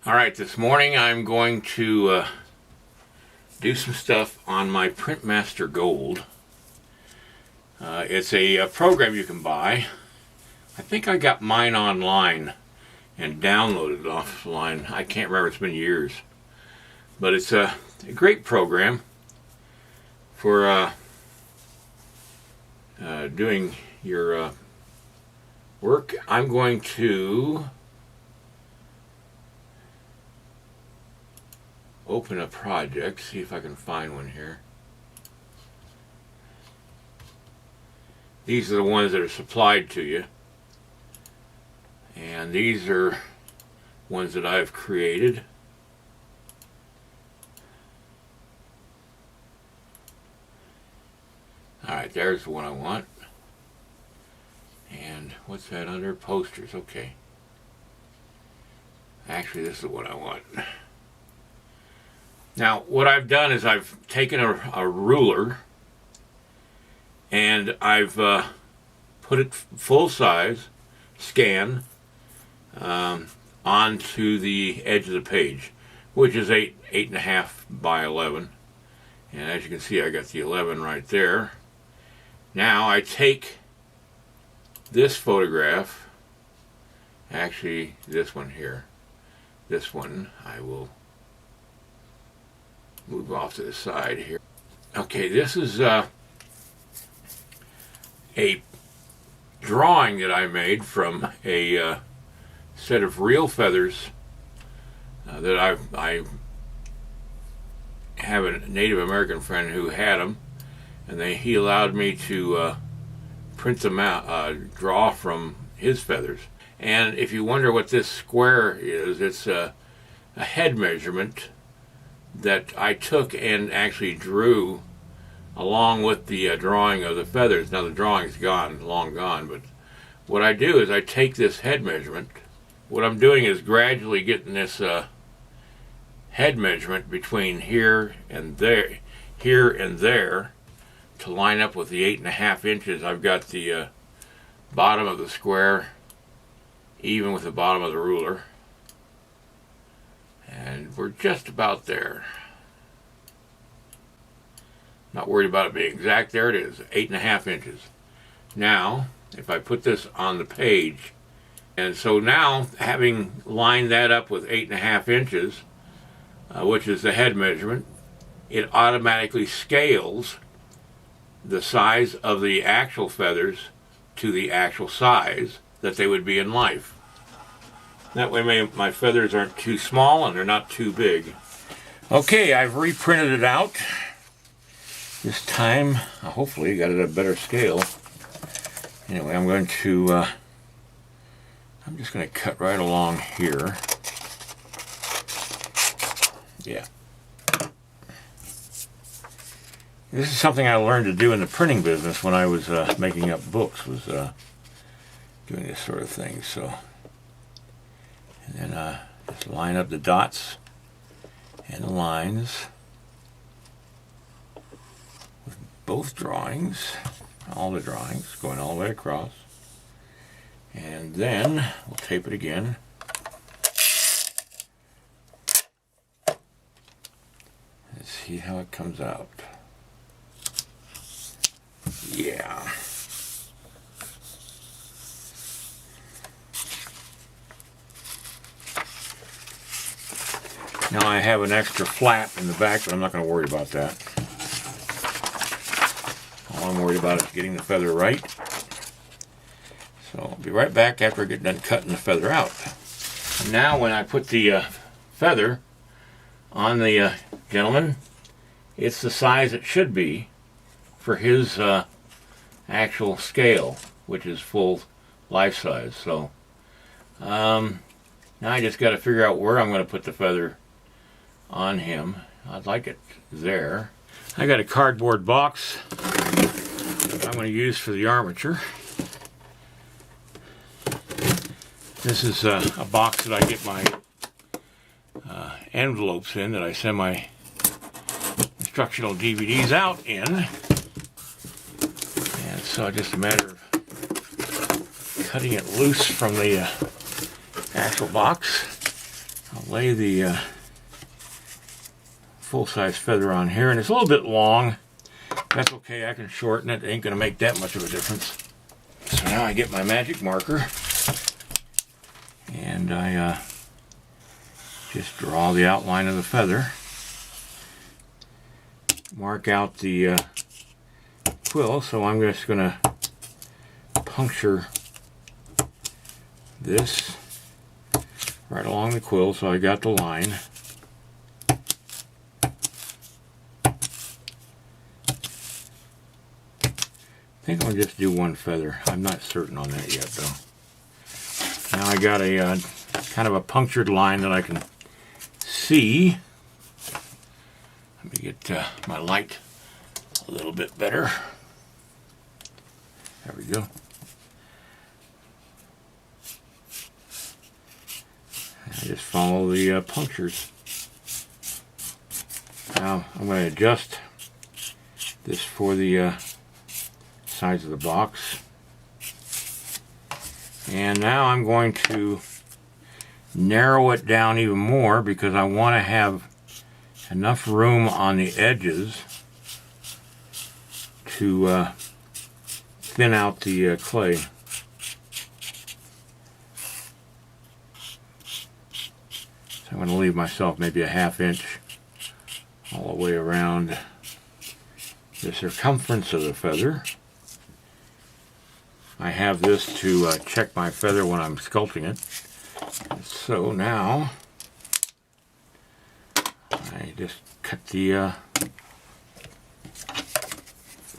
Alright, this morning I'm going to do some stuff on my Printmaster Gold. It's a program you can buy. I think I got mine online and downloaded it offline. I can't remember, it's been years. But it's a great program for doing your work. I'm going to open a project, see if I can find one here. These are the ones that are supplied to you, and these are ones that I've created. Alright, there's the one I want. And what's that under? Posters, okay. Actually, this is the one I want. Now, what I've done is I've taken a ruler and I've put it full size, scan, onto the edge of the page, which is 8.5 by 11. And as you can see, I got the 11 right there. Now I take this photograph, actually this one here, this one I will move off to the side here. Okay, this is a drawing that I made from a set of real feathers that I have a Native American friend who had them, and he allowed me to print them out, draw from his feathers. And if you wonder what this square is, it's a head measurement that I took and actually drew along with the drawing of the feathers. Now the drawing's gone, long gone, but what I do is I take this head measurement. What I'm doing is gradually getting this head measurement between here and there to line up with the 8.5 inches. I've got the bottom of the square even with the bottom of the ruler, and we're just about there. Not worried about it being exact. There it is, 8.5 inches. Now, if I put this on the page, and so now, having lined that up with 8.5 inches, which is the head measurement, it automatically scales the size of the actual feathers to the actual size that they would be in life. That way my feathers aren't too small and they're not too big. Okay, I've reprinted it out. This time, hopefully, got it at a better scale. Anyway, I'm just going to cut right along here. Yeah. This is something I learned to do in the printing business when I was making up books, was doing this sort of thing. So, and then just line up the dots and the lines with both drawings, all the drawings, going all the way across. And then we'll tape it again. Let's see how it comes out. Yeah. Now I have an extra flap in the back, but I'm not going to worry about that. All I'm worried about is getting the feather right. So I'll be right back after I get done cutting the feather out. And now when I put the feather on the gentleman, it's the size it should be for his actual scale, which is full life size. So now I just got to figure out where I'm going to put the feather on him. I'd like it there. I got a cardboard box that I'm going to use for the armature. This is a box that I get my envelopes in, that I send my instructional DVDs out in. And so just a matter of cutting it loose from the actual box. I'll lay the full-size feather on here, and it's a little bit long. That's okay, I can shorten it. It ain't gonna make that much of a difference. So now I get my magic marker, and I just draw the outline of the feather. Mark out the quill, so I'm just gonna puncture this right along the quill, so I got the line. I think I'll just do one feather. I'm not certain on that yet, though. Now I got a kind of a punctured line that I can see. Let me get my light a little bit better. There we go. I just follow the punctures. Now I'm going to adjust this for the size of the box, and now I'm going to narrow it down even more because I want to have enough room on the edges to thin out the clay. So I'm going to leave myself maybe a ½ inch all the way around the circumference of the feather. I have this to check my feather when I'm sculpting it. So now I just cut the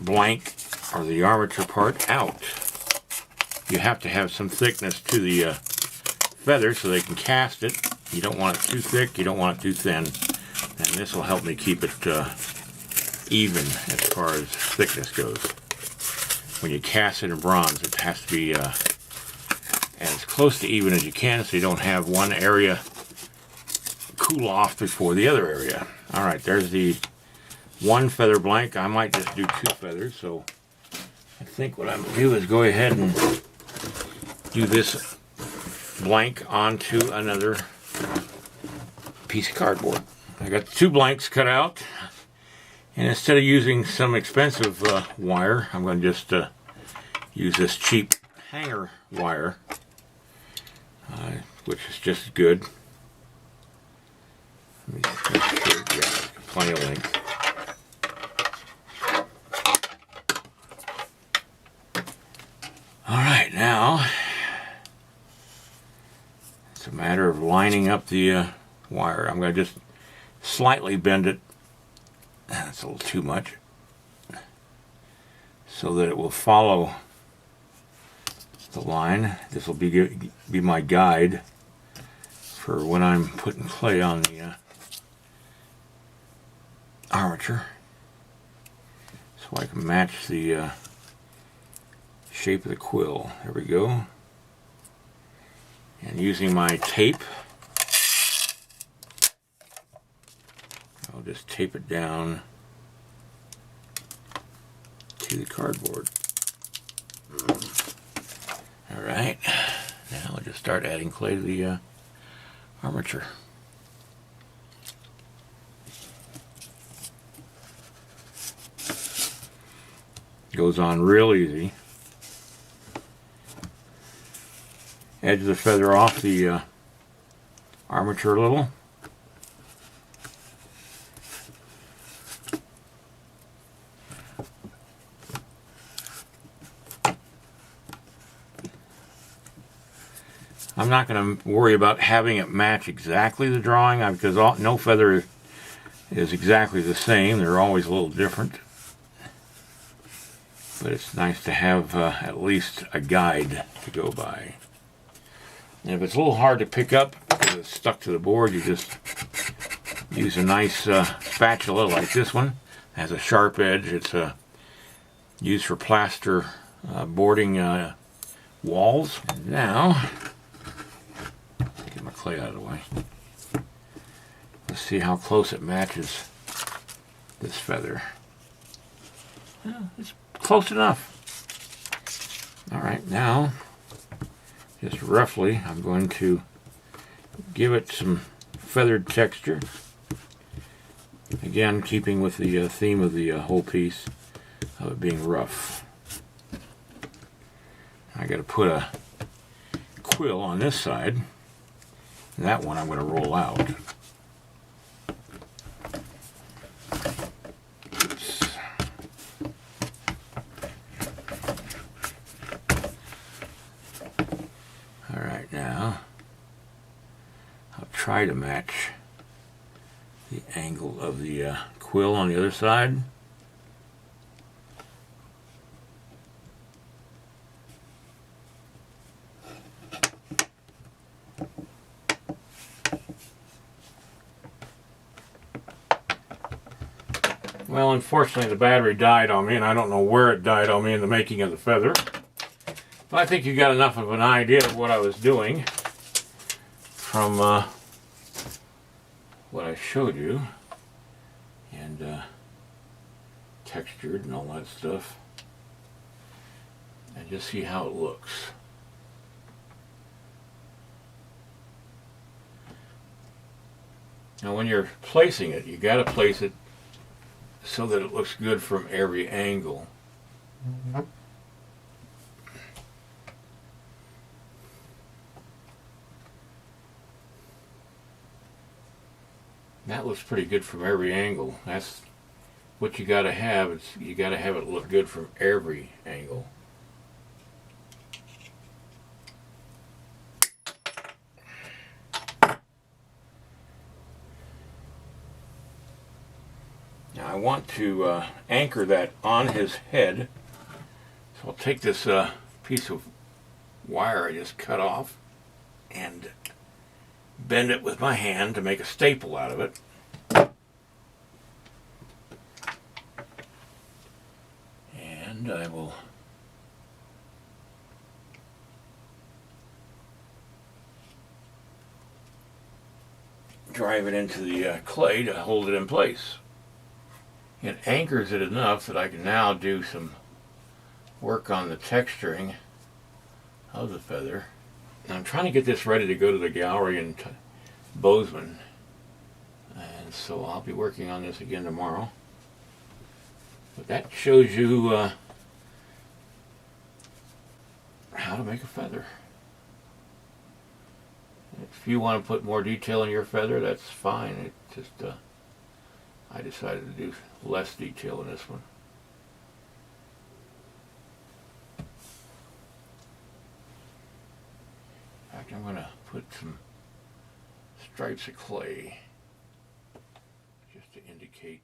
blank or the armature part out. You have to have some thickness to the feather so they can cast it. You don't want it too thick, you don't want it too thin, and this will help me keep it even as far as thickness goes. When you cast it in bronze, it has to be as close to even as you can, so you don't have one area cool off before the other area. Alright, there's the one feather blank. I might just do 2 feathers, so I think what I'm going to do is go ahead and do this blank onto another piece of cardboard. I got 2 blanks cut out, and instead of using some expensive wire, I'm going to just use this cheap hanger wire, which is just as good. Let me make sure, yeah, plenty of length. Alright, now it's a matter of lining up the wire. I'm going to just slightly bend it. That's a little too much, so that it will follow the line. This will be my guide for when I'm putting clay on the armature, so I can match the shape of the quill. There we go. And using my tape, I'll just tape it down to the cardboard. Alright, now I'll just start adding clay to the armature. Goes on real easy. Edge the feather off the armature a little. I'm not going to worry about having it match exactly the drawing because no feather is exactly the same. They're always a little different. But it's nice to have at least a guide to go by. And if it's a little hard to pick up because it's stuck to the board, you just use a nice spatula like this one. It has a sharp edge. It's used for plaster boarding walls. And now, get my clay out of the way. Let's see how close it matches this feather. Well, it's close enough. Alright, now, just roughly, I'm going to give it some feathered texture. Again, keeping with the theme of the whole piece of it being rough. I got to put a quill on this side. And that one I'm going to roll out. Oops. All right, now I'll try to match the angle of the quill on the other side. Well, unfortunately the battery died on me, and I don't know where it died on me in the making of the feather. But I think you got enough of an idea of what I was doing from what I showed you, and textured and all that stuff, and just see how it looks. Now when you're placing it, you got to place it so that it looks good from every angle. That looks pretty good from every angle. That's what you got to have. You got to have it look good from every angle. Now I want to anchor that on his head, so I'll take this piece of wire I just cut off and bend it with my hand to make a staple out of it. And I will drive it into the clay to hold it in place. It anchors it enough that I can now do some work on the texturing of the feather. And I'm trying to get this ready to go to the gallery in Bozeman, and so I'll be working on this again tomorrow. But that shows you how to make a feather. If you want to put more detail in your feather, that's fine. It just I decided to do less detail in this one. In fact, I'm going to put some stripes of clay just to indicate